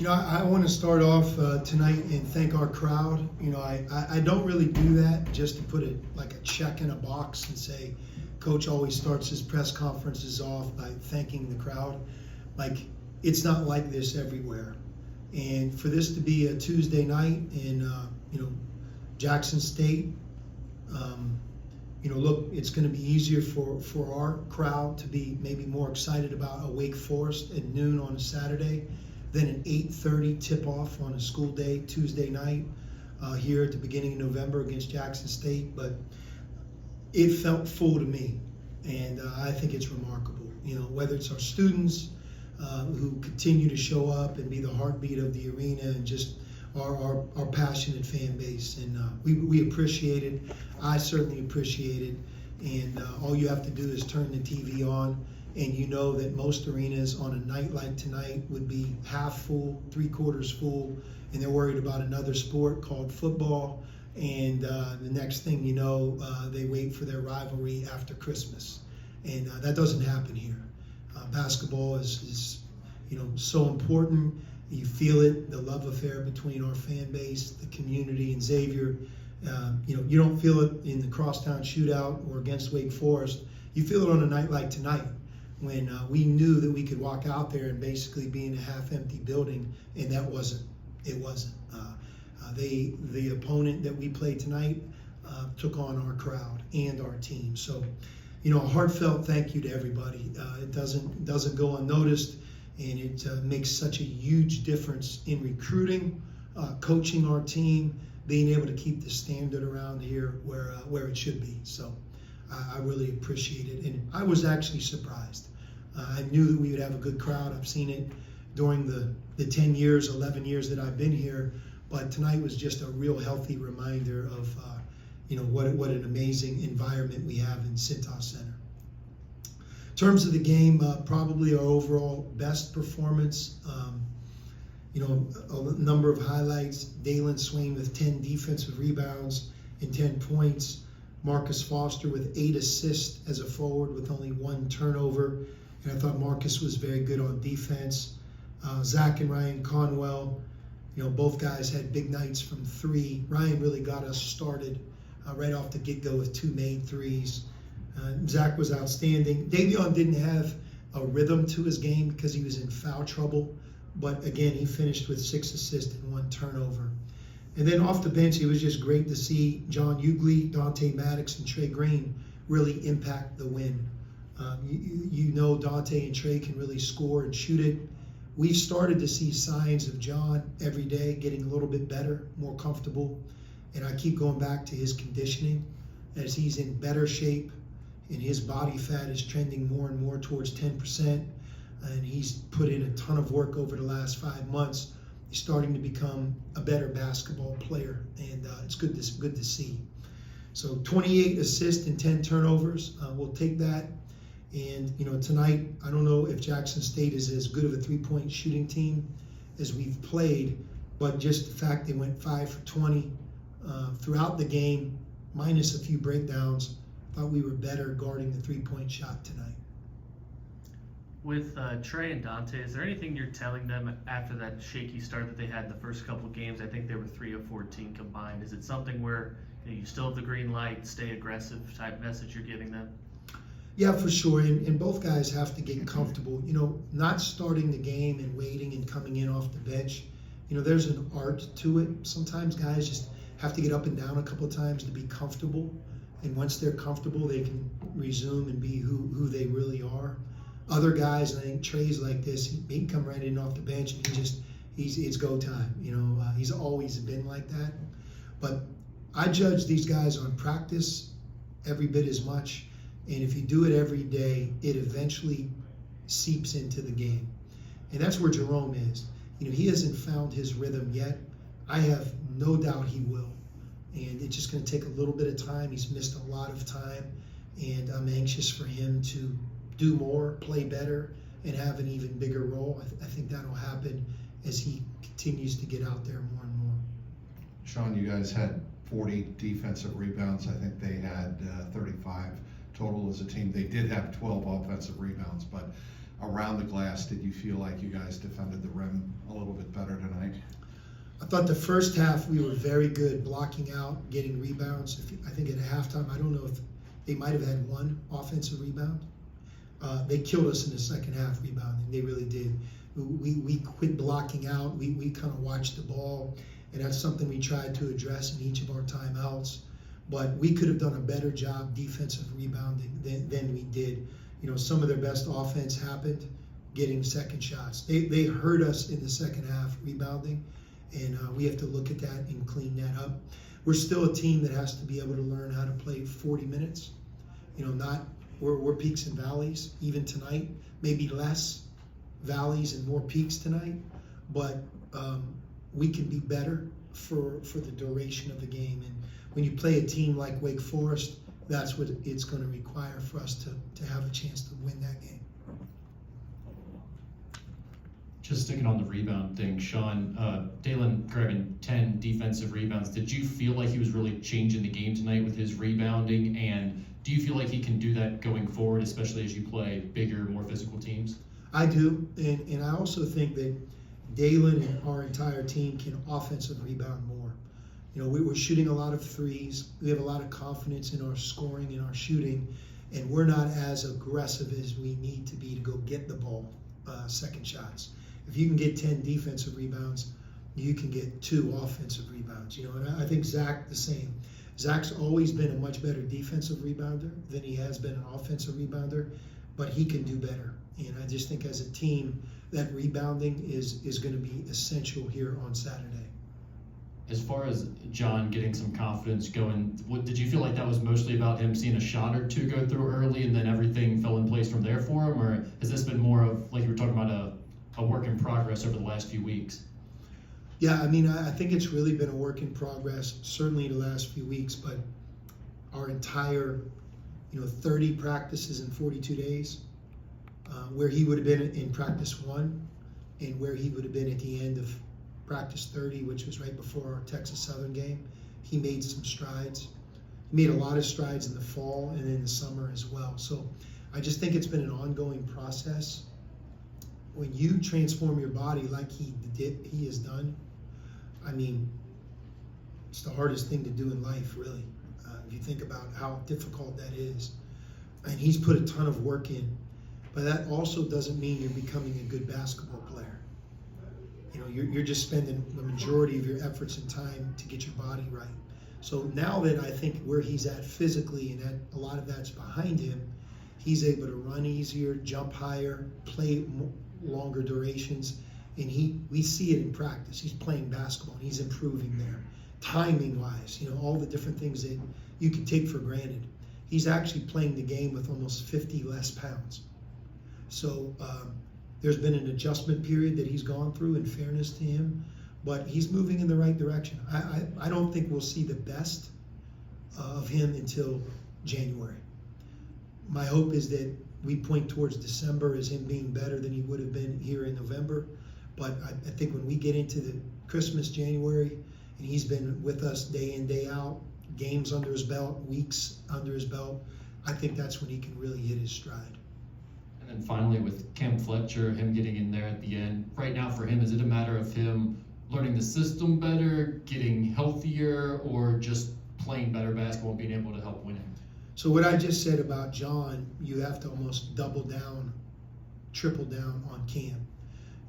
I want to start off tonight and thank our crowd. I don't really do that just to put it like a check in a box and say, Coach always starts his press conferences off by thanking the crowd. Like, it's not like this everywhere. And for this to be a Tuesday night in, Jackson State, look, it's going to be easier for our crowd to be maybe more excited about a Wake Forest at noon on a Saturday than an 8:30 tip-off on a school day Tuesday night here at the beginning of November against Jackson State. But it felt full to me, and I think it's remarkable. Whether it's our students who continue to show up and be the heartbeat of the arena, and just our passionate fan base, and we appreciate it. I certainly appreciate it, and all you have to do is turn the TV on, and you know that most arenas on a night like tonight would be half full, 3/4 full, and they're worried about another sport called football, and the next thing you know, they wait for their rivalry after Christmas, and that doesn't happen here. Basketball is so important. You feel it, the love affair between our fan base, the community, and Xavier. You don't feel it in the crosstown shootout or against Wake Forest. You feel it on a night like tonight, when we knew that we could walk out there and basically be in a half-empty building, and it wasn't. The opponent that we played tonight took on our crowd and our team. So, a heartfelt thank you to everybody. It doesn't go unnoticed, and it makes such a huge difference in recruiting, coaching our team, being able to keep the standard around here where it should be. So I really appreciate it, and I was actually surprised. I knew that we would have a good crowd. I've seen it during the 10 years, 11 years that I've been here, but tonight was just a real healthy reminder of what an amazing environment we have in Cintas Center. In terms of the game, probably our overall best performance. A number of highlights. Dalen Swain with 10 defensive rebounds and 10 points. Marcus Foster with 8 assists as a forward with only 1 turnover. And I thought Marcus was very good on defense. Zach and Ryan Conwell, both guys had big nights from 3. Ryan really got us started right off the get-go with 2 made threes. Zach was outstanding. Davion didn't have a rhythm to his game because he was in foul trouble. But again, he finished with 6 assists and 1 turnover. And then off the bench, it was just great to see John Ugly, Dante Maddox, and Trey Green really impact the win. Dante and Trey can really score and shoot it. We've started to see signs of John every day getting a little bit better, more comfortable. And I keep going back to his conditioning as he's in better shape, and his body fat is trending more and more towards 10%. And he's put in a ton of work over the last 5 months. He's starting to become a better basketball player, and it's good to see. So 28 assists and 10 turnovers. We'll take that. And tonight, I don't know if Jackson State is as good of a 3-point shooting team as we've played, but just the fact they went 5 for 20 throughout the game, minus a few breakdowns, thought we were better guarding the 3-point shot tonight. With Trey and Dante, is there anything you're telling them after that shaky start that they had the first couple of games? I think they were 3 of 14 combined. Is it something where you still have the green light, stay aggressive type message you're giving them? Yeah, for sure. And both guys have to get comfortable. Not starting the game and waiting and coming in off the bench. There's an art to it. Sometimes guys just have to get up and down a couple of times to be comfortable. And once they're comfortable, they can resume and be who they really are. Other guys, and I think Trey's like this, he can come right in off the bench and it's go time. He's always been like that. But I judge these guys on practice every bit as much. And if you do it every day, it eventually seeps into the game. And that's where Jerome is. He hasn't found his rhythm yet. I have no doubt he will. And it's just going to take a little bit of time. He's missed a lot of time. And I'm anxious for him to do more, play better, and have an even bigger role. I think that'll happen as he continues to get out there more and more. Sean, you guys had 40 defensive rebounds. I think they had 35 total as a team. They did have 12 offensive rebounds, but around the glass, did you feel like you guys defended the rim a little bit better thought the first half we were very good blocking out, getting rebounds. I think at halftime, I don't know if they might have had one offensive rebound. They killed us in the second half rebounding. They really did. We quit blocking out. We kind of watched the ball, and that's something we tried to address in each of our timeouts. But we could have done a better job defensive rebounding than we did. You know, some of their best offense happened getting second shots. They hurt us in the second half rebounding, and we have to look at that and clean that up. We're still a team that has to be able to learn how to play 40 minutes. You know, we're peaks and valleys. Even tonight, maybe less valleys and more peaks tonight, but we can be better for the duration of the game. And when you play a team like Wake Forest, that's what it's going to require for us to have a chance to win that game. Just sticking on the rebound thing, Sean, Dalen grabbing 10 defensive rebounds. Did you feel like he was really changing the game tonight with his rebounding? And do you feel like he can do that going forward, especially as you play bigger, more physical teams? I do, and I also think that Dalen and our entire team can offensive rebound more. You know, we're shooting a lot of threes. We have a lot of confidence in our scoring and our shooting, and we're not as aggressive as we need to be to go get the ball, second shots. If you can get 10 defensive rebounds, you can get 2 offensive rebounds. You know, and I think Zach the same. Zach's always been a much better defensive rebounder than he has been an offensive rebounder, but he can do better. And I just think as a team, that rebounding is going to be essential here on Saturday. As far as John getting some confidence going, did you feel like that was mostly about him seeing a shot or two go through early and then everything fell in place from there for him? Or has this been more of, like you were talking about, a work in progress over the last few weeks? Yeah, I mean, I think it's really been a work in progress, certainly the last few weeks, but our entire, 30 practices in 42 days, where he would have been in practice 1 and where he would have been at the end of practice 30, which was right before our Texas Southern game, he made some strides. He made a lot of strides in the fall and in the summer as well. So I just think it's been an ongoing process. When you transform your body like he has done, I mean, it's the hardest thing to do in life, really. If you think about how difficult that is. And he's put a ton of work in. But that also doesn't mean you're becoming a good basketball player. You know, you're just spending the majority of your efforts and time to get your body right. So now that I think where he's at physically and that a lot of that's behind him, he's able to run easier, jump higher, play longer durations, and we see it in practice. He's playing basketball and he's improving there. Timing wise, all the different things that you can take for granted. He's actually playing the game with almost 50 less pounds. So there's been an adjustment period that he's gone through, in fairness to him, but he's moving in the right direction. I don't think we'll see the best of him until January. My hope is that we point towards December as him being better than he would have been here in November. But I think when we get into the Christmas, January, and he's been with us day in, day out, games under his belt, weeks under his belt, I think that's when he can really hit his stride. And then finally with Cam Fletcher, him getting in there at the end, right now for him, is it a matter of him learning the system better, getting healthier, or just playing better basketball and being able to help winning? So what I just said about John, you have to almost double down, triple down on Cam.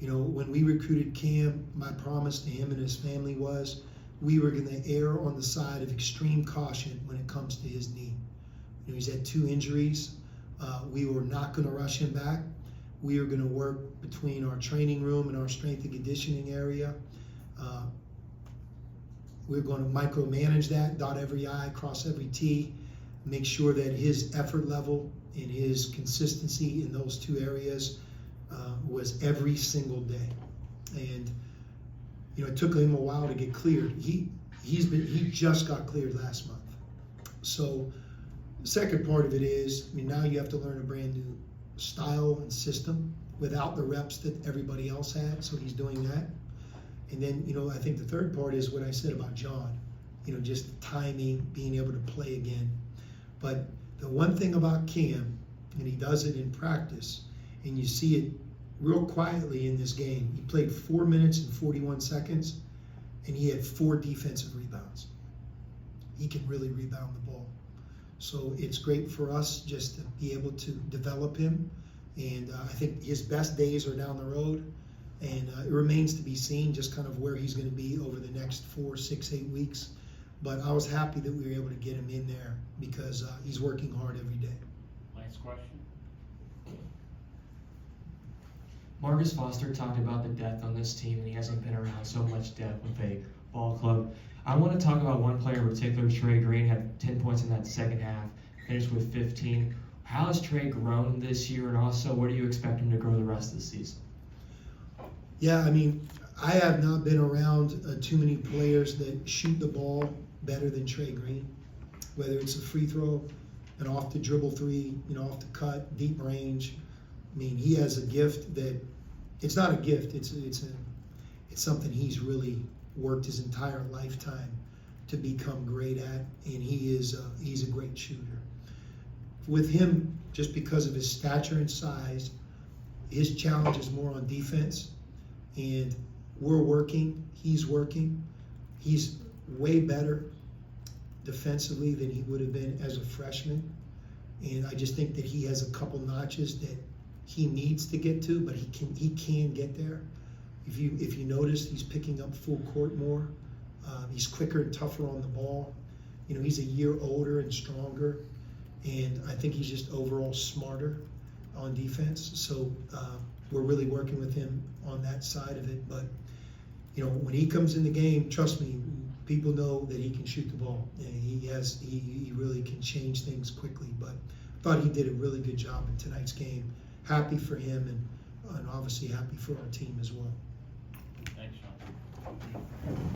When we recruited Cam, my promise to him and his family was we were going to err on the side of extreme caution when it comes to his knee. He's had 2 injuries. We were not going to rush him back. We were going to work between our training room and our strength and conditioning area. We're going to micromanage that, dot every I, cross every T, make sure that his effort level and his consistency in those 2 areas was every single day. And it took him a while to get cleared. He just got cleared last month. So the second part of it is, now you have to learn a brand new style and system without the reps that everybody else had. So he's doing that. And then, I think the third part is what I said about John, just the timing, being able to play again. But the one thing about Cam, and he does it in practice, and you see it real quietly in this game. He played 4 minutes and 41 seconds, and he had 4 defensive rebounds. He can really rebound the ball. So it's great for us just to be able to develop him. And I think his best days are down the road. And it remains to be seen just kind of where he's going to be over the next 4, 6, 8 weeks. But I was happy that we were able to get him in there because he's working hard every day. Last question. Marcus Foster talked about the depth on this team, and he hasn't been around so much depth with a ball club. I want to talk about one player in particular. Trey Green had 10 points in that second half, finished with 15. How has Trey grown this year, and also where do you expect him to grow the rest of the season? Yeah, I mean, I have not been around too many players that shoot the ball better than Trey Green, whether it's a free throw, an off the dribble 3, off the cut, deep range. I mean, he has a gift that it's not a gift. It's something he's really worked his entire lifetime to become great at, and he's a great shooter. With him, just because of his stature and size, his challenge is more on defense, and we're working. He's working. He's way better defensively than he would have been as a freshman, and I just think that he has a couple notches that he needs to get to, but he can get there. If you notice, he's picking up full court more. He's quicker and tougher on the ball. He's a year older and stronger, and I think he's just overall smarter on defense. So we're really working with him on that side of it. But when he comes in the game, trust me, people know that he can shoot the ball, and he really can change things quickly. But I thought he did a really good job in tonight's game. Happy for him, and obviously happy for our team as well. Thanks, Sean.